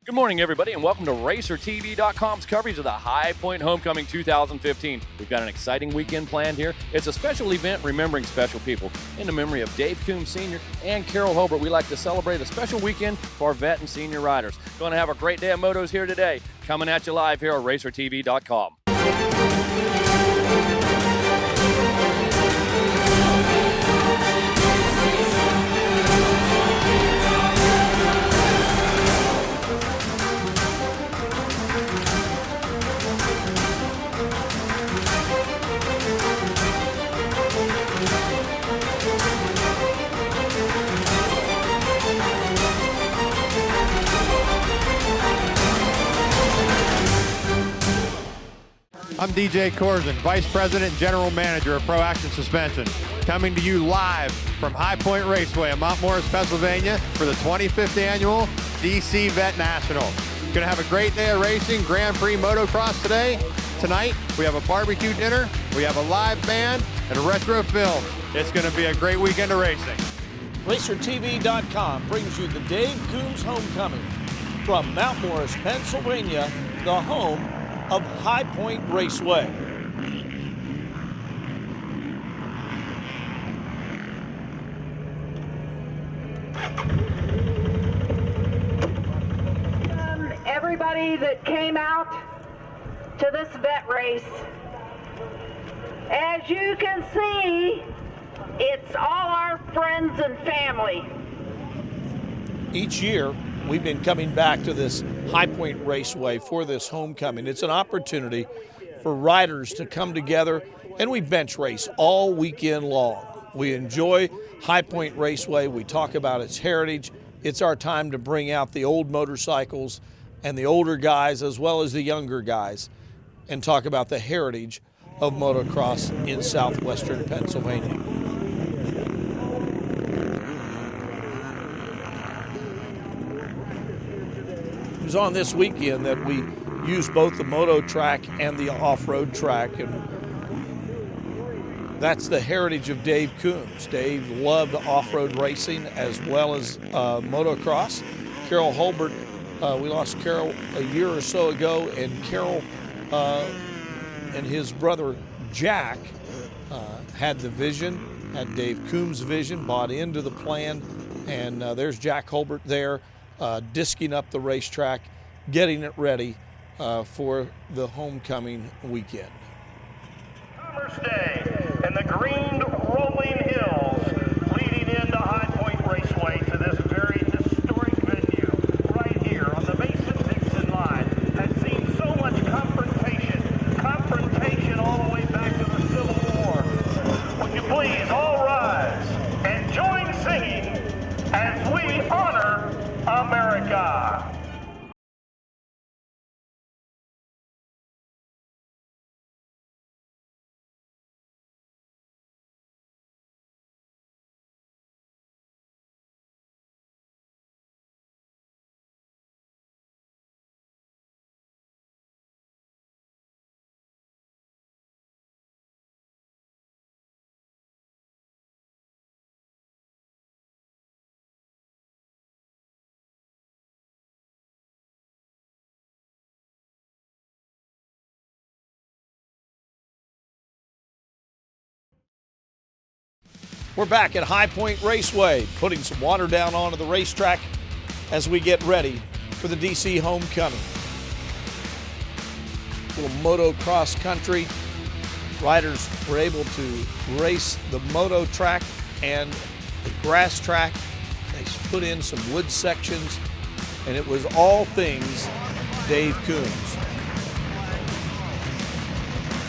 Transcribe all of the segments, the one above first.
Good morning, everybody, and welcome to RacerTV.com's coverage of the High Point Homecoming 2015. We've got an exciting weekend planned here. It's a special event remembering special people. In the memory of Dave Coombs Sr. and Carol Holbert, we like to celebrate a special weekend for our vet and senior riders. Going to have a great day of motos here today. Coming at you live here at RacerTV.com. I'm DJ Corzin, Vice President and General Manager of Pro Action Suspension, coming to you live from High Point Raceway in Mount Morris, Pennsylvania for the 25th Annual DC Vet National. Gonna have a great day of racing, Grand Prix motocross today. Tonight, we have a barbecue dinner, we have a live band, and a retro film. It's gonna be a great weekend of racing. RacerTV.com brings you the Dave Coombs Homecoming from Mount Morris, Pennsylvania, the home of High Point Raceway. Everybody that came out to this vet race, as you can see, it's all our friends and family. Each year, we've been coming back to this High Point Raceway for this homecoming. It's an opportunity for riders to come together, and we bench race all weekend long. We enjoy High Point Raceway. We talk about its heritage. It's our time to bring out the old motorcycles and the older guys as well as the younger guys and talk about the heritage of motocross in southwestern Pennsylvania. It was on this weekend that we used both the moto track and the off-road track, and that's the heritage of Dave Coombs. Dave loved off-road racing as well as motocross. Carol Holbert, we lost Carol a year or so ago, and Carol and his brother Jack had the vision, had Dave Coombs' vision, bought into the plan, and there's Jack Holbert there, disking up the racetrack, getting it ready for the homecoming weekend. Commerce Day and the green rolling hills leading into High Point Raceway to this very historic venue right here on the Mason-Dixon line has seen so much confrontation all the way back to the Civil War. Would you please all rise and join singing as we honor America. We're back at High Point Raceway, putting some water down onto the racetrack as we get ready for the DC homecoming. A little moto cross country. Riders were able to race the moto track and the grass track. They put in some wood sections, and it was all things Dave Coombs.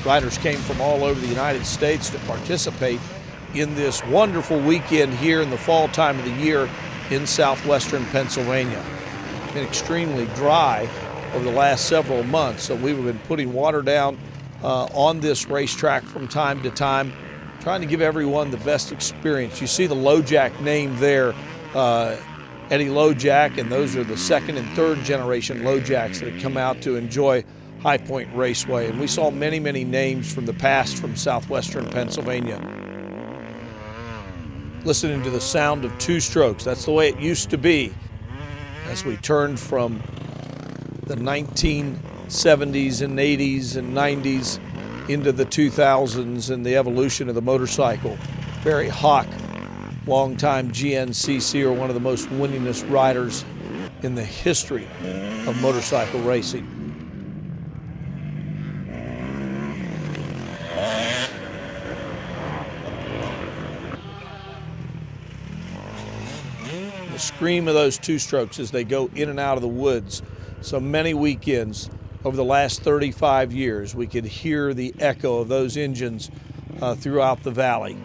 Riders came from all over the United States to participate in this wonderful weekend here in the fall time of the year in southwestern Pennsylvania. It's been extremely dry over the last several months, so we've been putting water down on this racetrack from time to time, trying to give everyone the best experience. You see the LoJack name there, Eddie LoJack, and those are the second and third generation LoJacks that have come out to enjoy High Point Raceway. And we saw many, many names from the past from southwestern Pennsylvania. Listening to the sound of two strokes. That's the way it used to be as we turned from the 1970s and 80s and 90s into the 2000s and the evolution of the motorcycle. Barry Hawk, longtime GNCC, or one of the most winningest riders in the history of motorcycle racing. The scream of those two-strokes as they go in and out of the woods. So many weekends over the last 35 years, we could hear the echo of those engines throughout the valley.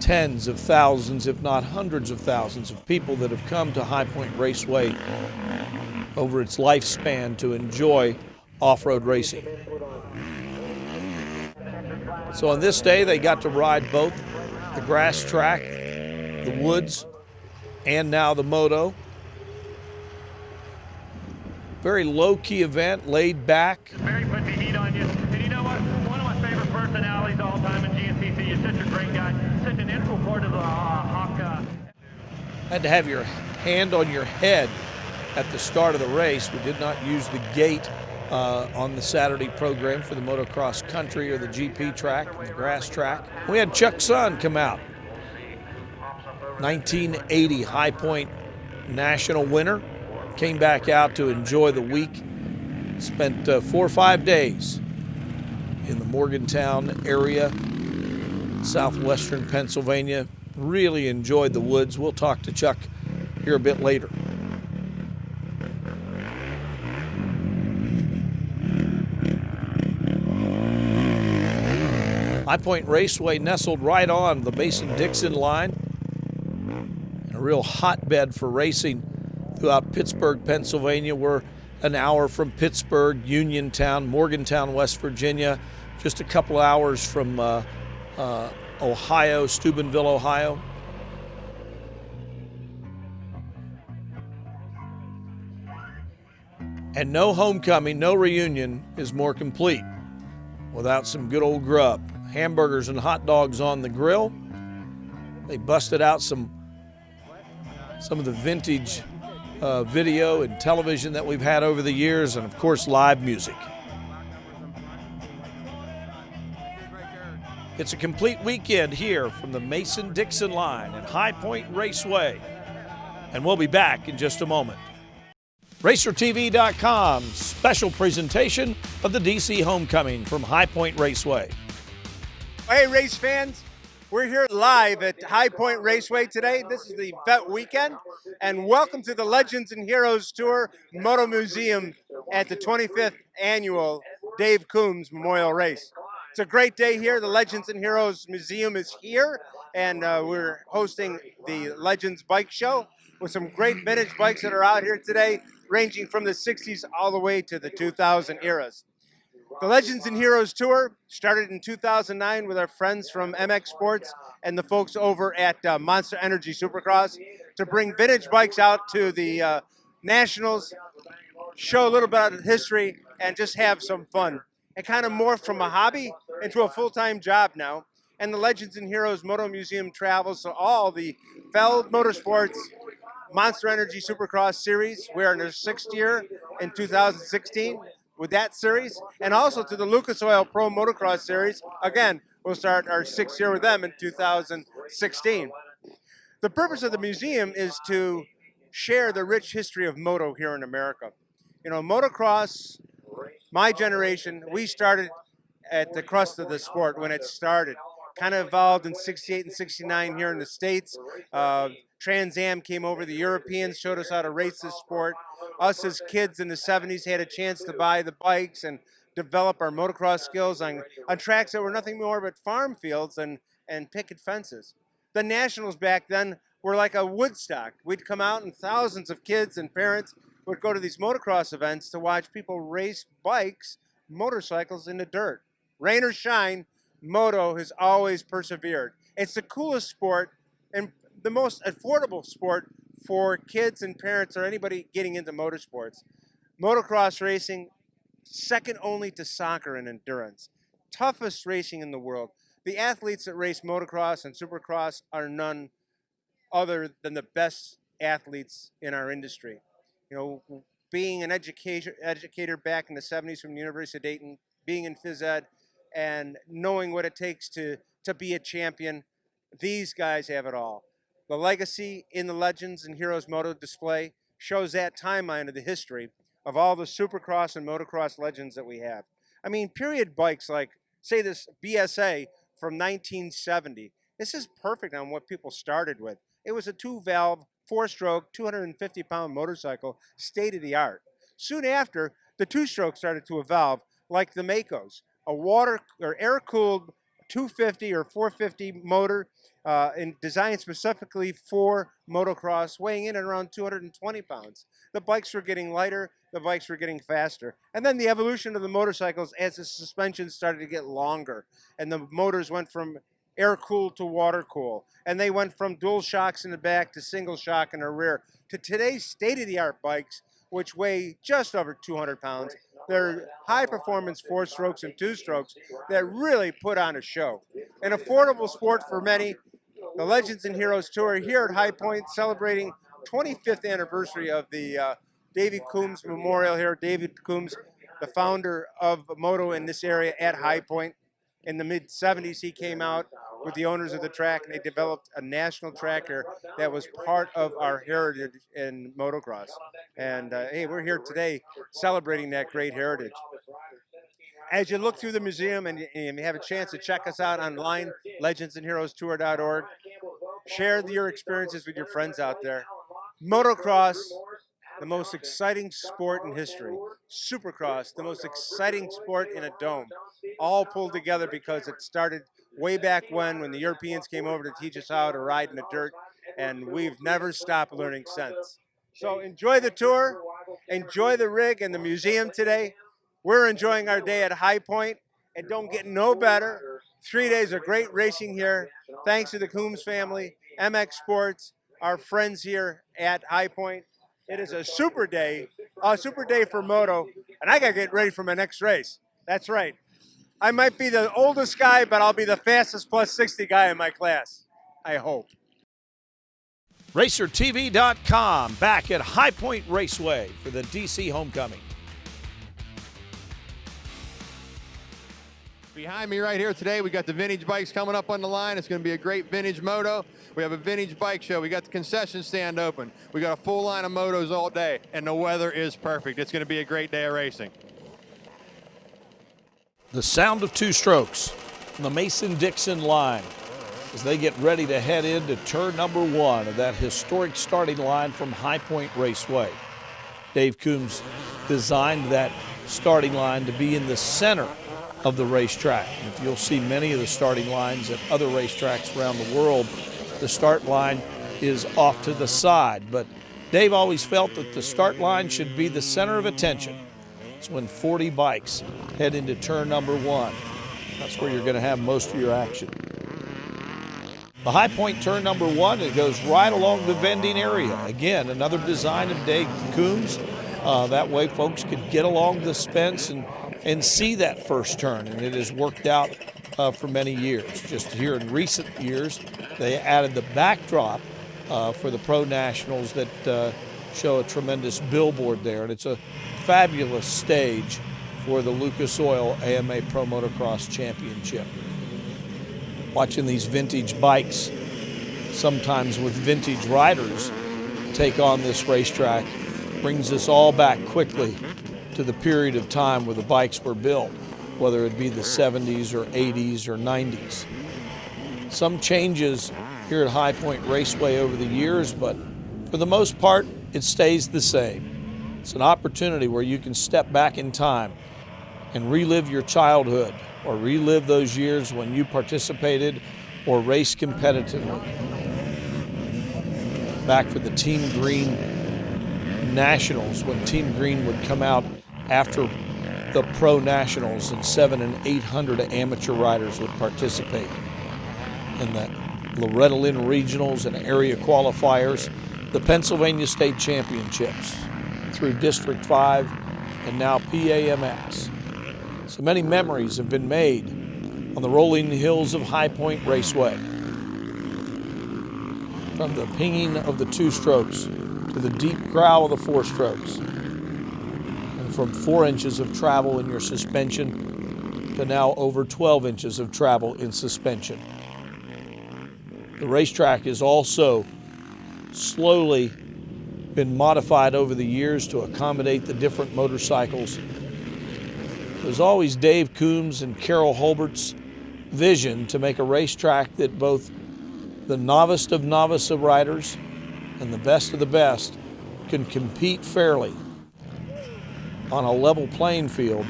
Tens of thousands, if not hundreds of thousands of people that have come to High Point Raceway over its lifespan to enjoy off-road racing. So on this day, they got to ride both the grass track, the woods, and now the moto. Very low-key event, laid back. Barry put the heat on you. And you know what? One of my favorite personalities all time in GNCC. You're such a great guy. Such an integral part of the Hawk. Had to have your hand on your head at the start of the race. We did not use the gate on the Saturday program for the motocross country or the GP track, the grass track. We had Chuck Sun come out. 1980 High Point national winner. Came back out to enjoy the week. Spent 4 or 5 days in the Morgantown area, southwestern Pennsylvania. Really enjoyed the woods. We'll talk to Chuck here a bit later. High Point Raceway nestled right on the Mason-Dixon line. And a real hotbed for racing throughout Pittsburgh, Pennsylvania. We're an hour from Pittsburgh, Uniontown, Morgantown, West Virginia, just a couple hours from Ohio, Steubenville, Ohio. And no homecoming, no reunion is more complete without some good old grub. Hamburgers and hot dogs on the grill. They busted out some of the vintage video and television that we've had over the years, and of course live music. It's a complete weekend here from the Mason-Dixon line at High Point Raceway, and we'll be back in just a moment. RacerTV.com special presentation of the DC Homecoming from High Point Raceway. Hey, race fans. We're here live at High Point Raceway today. This is the vet weekend, and welcome to the Legends and Heroes Tour Moto Museum at the 25th annual Dave Coombs Memorial Race. It's a great day here. The Legends and Heroes Museum is here, and we're hosting the Legends Bike Show with some great vintage bikes that are out here today, ranging from the 60s all the way to the 2000 eras. The Legends and Heroes Tour started in 2009 with our friends from MX Sports and the folks over at Monster Energy Supercross to bring vintage bikes out to the Nationals, show a little bit of history, and just have some fun. It kind of morphed from a hobby into a full-time job now. And the Legends and Heroes Moto Museum travels to all the Feld Motorsports Monster Energy Supercross series. We're in our 6th year in 2016 with that series, and also to the Lucas Oil Pro Motocross Series. Again, we'll start our 6th year with them in 2016. The purpose of the museum is to share the rich history of moto here in America. You know, motocross, my generation, we started at the crust of the sport when it started. Kind of evolved in 68 and 69 here in the States. Trans Am came over, the Europeans showed us how to race this sport. Us as kids in the 70s had a chance to buy the bikes and develop our motocross skills on tracks that were nothing more but farm fields and picket fences. The Nationals back then were like a Woodstock. We'd come out and thousands of kids and parents would go to these motocross events to watch people race bikes, motorcycles in the dirt. Rain or shine, moto has always persevered. It's the coolest sport and the most affordable sport for kids and parents or anybody getting into motorsports. Motocross racing, second only to soccer in endurance. Toughest racing in the world. The athletes that race motocross and supercross are none other than the best athletes in our industry. You know, being an educator back in the 70s from the University of Dayton, being in phys ed, and knowing what it takes to be a champion, these guys have it all. The legacy in the Legends and Heroes Moto display shows that timeline of the history of all the Supercross and Motocross legends that we have. I mean, period bikes like, say, this BSA from 1970. This is perfect on what people started with. It was a 2-valve, 4-stroke, 250-pound motorcycle, state of the art. Soon after, the 2-stroke started to evolve, like the Makos, a water or air-cooled 250 or 450 motor, and designed specifically for motocross, weighing in at around 220 pounds. The bikes were getting lighter, the bikes were getting faster. And then the evolution of the motorcycles as the suspension started to get longer, and the motors went from air-cooled to water-cooled. And they went from dual shocks in the back to single shock in the rear to today's state-of-the-art bikes, which weigh just over 200 pounds. They're high-performance 4-strokes and 2-strokes that really put on a show. An affordable sport for many. The Legends and Heroes Tour here at High Point, celebrating 25th anniversary of the David Coombs Memorial here. David Coombs, the founder of moto in this area at High Point. In the mid-70s, he came out with the owners of the track, and they developed a national track here that was part of our heritage in motocross. And hey, we're here today celebrating that great heritage. As you look through the museum and you have a chance to check us out online, legendsandheroestour.org, share your experiences with your friends out there. Motocross, the most exciting sport in history. Supercross, the most exciting sport in a dome. All pulled together because it started way back when the Europeans came over to teach us how to ride in the dirt, and we've never stopped learning since. So enjoy the tour, enjoy the rig and the museum today. We're enjoying our day at High Point. It don't get no better. 3 days of great racing here. Thanks to the Coombs family, MX Sports, our friends here at High Point. It is a super day for moto, and I got to get ready for my next race. That's right. I might be the oldest guy, but I'll be the fastest plus 60 guy in my class, I hope. RacerTV.com, back at High Point Raceway for the DC Homecoming. Behind me right here today, we got the vintage bikes coming up on the line. It's going to be a great vintage moto. We have a vintage bike show. We got the concession stand open. We got a full line of motos all day, and the weather is perfect. It's going to be a great day of racing. The sound of 2 strokes from the Mason-Dixon line as they get ready to head into turn number 1 of that historic starting line from High Point Raceway. Dave Coombs designed that starting line to be in the center of the racetrack. And if you'll see many of the starting lines at other racetracks around the world, the start line is off to the side. But Dave always felt that the start line should be the center of attention. It's when 40 bikes head into turn number 1. That's where you're going to have most of your action. The High Point turn number 1, it goes right along the vending area. Again, another design of Dave Coombs. That way folks could get along the fence and see that first turn, and it has worked out for many years. Just here in recent years, they added the backdrop for the Pro Nationals that show a tremendous billboard there, and it's a fabulous stage for the Lucas Oil AMA Pro Motocross Championship. Watching these vintage bikes, sometimes with vintage riders, take on this racetrack brings us all back quickly to the period of time where the bikes were built, whether it be the 70s or 80s or 90s. Some changes here at High Point Raceway over the years, but for the most part, it stays the same. It's an opportunity where you can step back in time and relive your childhood or relive those years when you participated or raced competitively. Back for the Team Green Nationals, when Team Green would come out after the Pro Nationals and 700 and 800 amateur riders would participate in the Loretta Lynn Regionals and area qualifiers, the Pennsylvania State Championships through District 5 and now PAMX. So many memories have been made on the rolling hills of High Point Raceway. From the pinging of the 2 strokes to the deep growl of the 4 strokes, from 4 inches of travel in your suspension to now over 12 inches of travel in suspension. The racetrack has also slowly been modified over the years to accommodate the different motorcycles. It was always Dave Coombs and Carol Holbert's vision to make a racetrack that both the novice of riders and the best of the best can compete fairly on a level playing field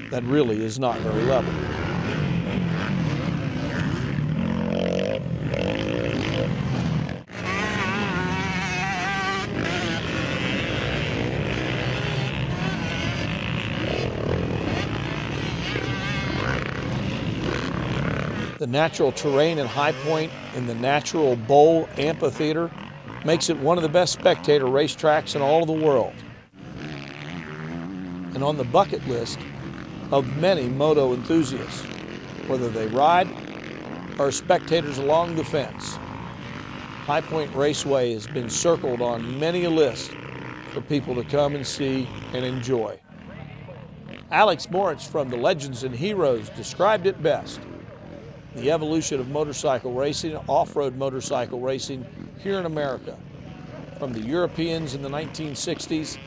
that really is not very level. The natural terrain at High Point and the natural bowl amphitheater makes it one of the best spectator racetracks in all of the world, and on the bucket list of many moto enthusiasts, whether they ride or are spectators along the fence. High Point Raceway has been circled on many a list for people to come and see and enjoy. Alex Moritz from the Legends and Heroes described it best: the evolution of motorcycle racing, off-road motorcycle racing here in America, from the Europeans in the 1960s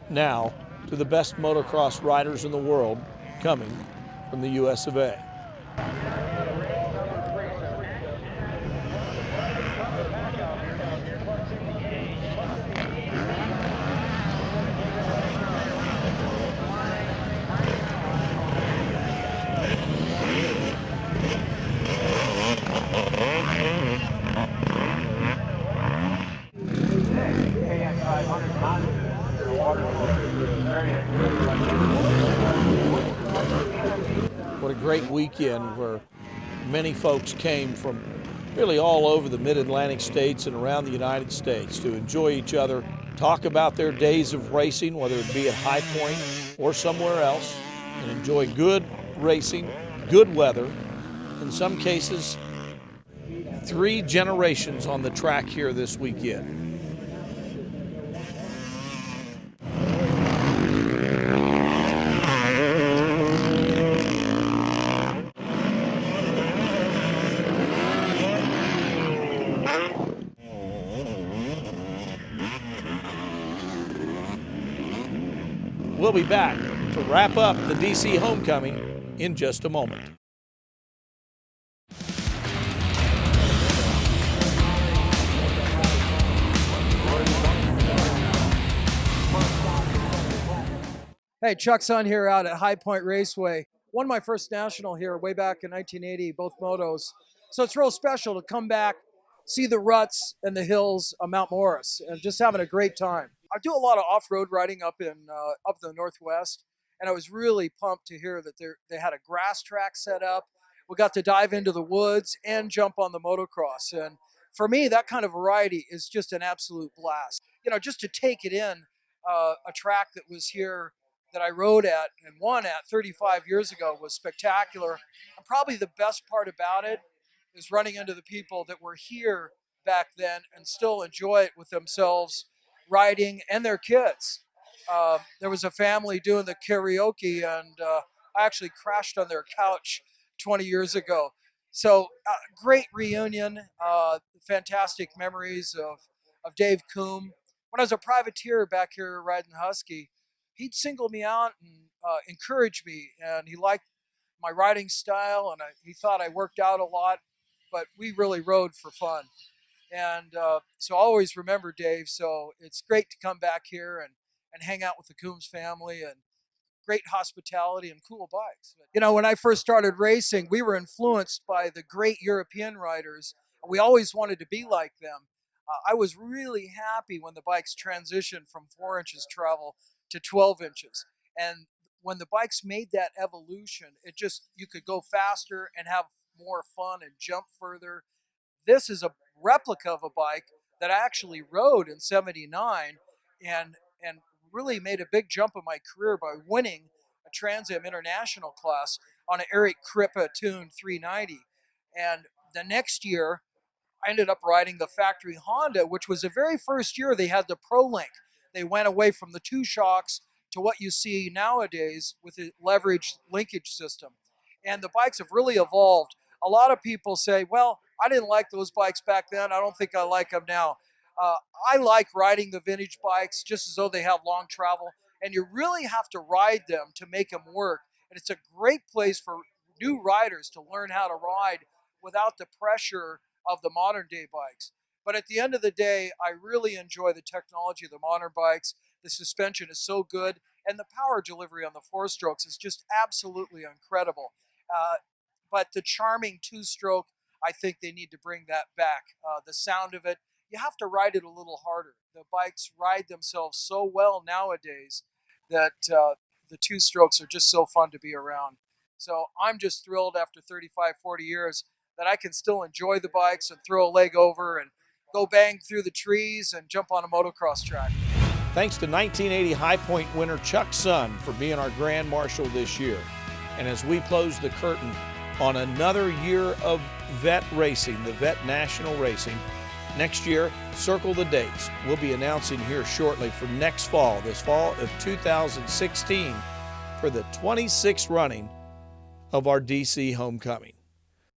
now to the best motocross riders in the world coming from the US of A. What a great weekend where many folks came from really all over the mid-Atlantic states and around the United States to enjoy each other, talk about their days of racing, whether it be at High Point or somewhere else, and enjoy good racing, good weather, in some cases 3 generations on the track here this weekend. We'll be back to wrap up the DC Homecoming in just a moment. Hey, Chuck Sun here out at High Point Raceway. Won my first national here way back in 1980, both motos. So it's real special to come back, see the ruts and the hills of Mount Morris, and just having a great time. I do a lot of off-road riding up in the Northwest, and I was really pumped to hear that they had a grass track set up. We got to dive into the woods and jump on the motocross. And for me, that kind of variety is just an absolute blast. You know, just to take it in, a track that was here that I rode at and won at 35 years ago was spectacular. And probably the best part about it is running into the people that were here back then and still enjoy it with themselves, riding, and their kids. There was a family doing the karaoke, and I actually crashed on their couch 20 years ago. So great reunion, fantastic memories of Dave Coombe. When I was a privateer back here riding Husky, he'd single me out and encourage me, and he liked my riding style, and he thought I worked out a lot, but we really rode for fun. And so I always remember Dave. So it's great to come back here and hang out with the Coombs family, and great hospitality and cool bikes. You know, when I first started racing, we were influenced by the great European riders. We always wanted to be like them. I was really happy when the bikes transitioned from 4 inches travel to 12 inches. And when the bikes made that evolution, you could go faster and have more fun and jump further. This is a replica of a bike that I actually rode in '79 and really made a big jump in my career by winning a Trans Am International class on an Eric Krippa tuned 390. And the next year, I ended up riding the factory Honda, which was the very first year they had the Pro Link. They went away from the 2 shocks to what you see nowadays with the leveraged linkage system. And the bikes have really evolved. A lot of people say, well, I didn't like those bikes back then. I don't think I like them now. I like riding the vintage bikes just as though they have long travel, and you really have to ride them to make them work. And it's a great place for new riders to learn how to ride without the pressure of the modern day bikes. But at the end of the day, I really enjoy the technology of the modern bikes. The suspension is so good, and the power delivery on the 4-strokes is just absolutely incredible. But the charming 2-stroke, I think they need to bring that back. The sound of it, you have to ride it a little harder. The bikes ride themselves so well nowadays that the 2-strokes are just so fun to be around. So I'm just thrilled after 35, 40 years that I can still enjoy the bikes and throw a leg over and go bang through the trees and jump on a motocross track. Thanks to 1980 High Point winner Chuck Sun for being our Grand Marshal this year. And as we close the curtain on another year of vet racing, the Vet National Racing, next year, circle the dates. We'll be announcing here shortly for next fall, this fall of 2016, for the 26th running of our DC Homecoming.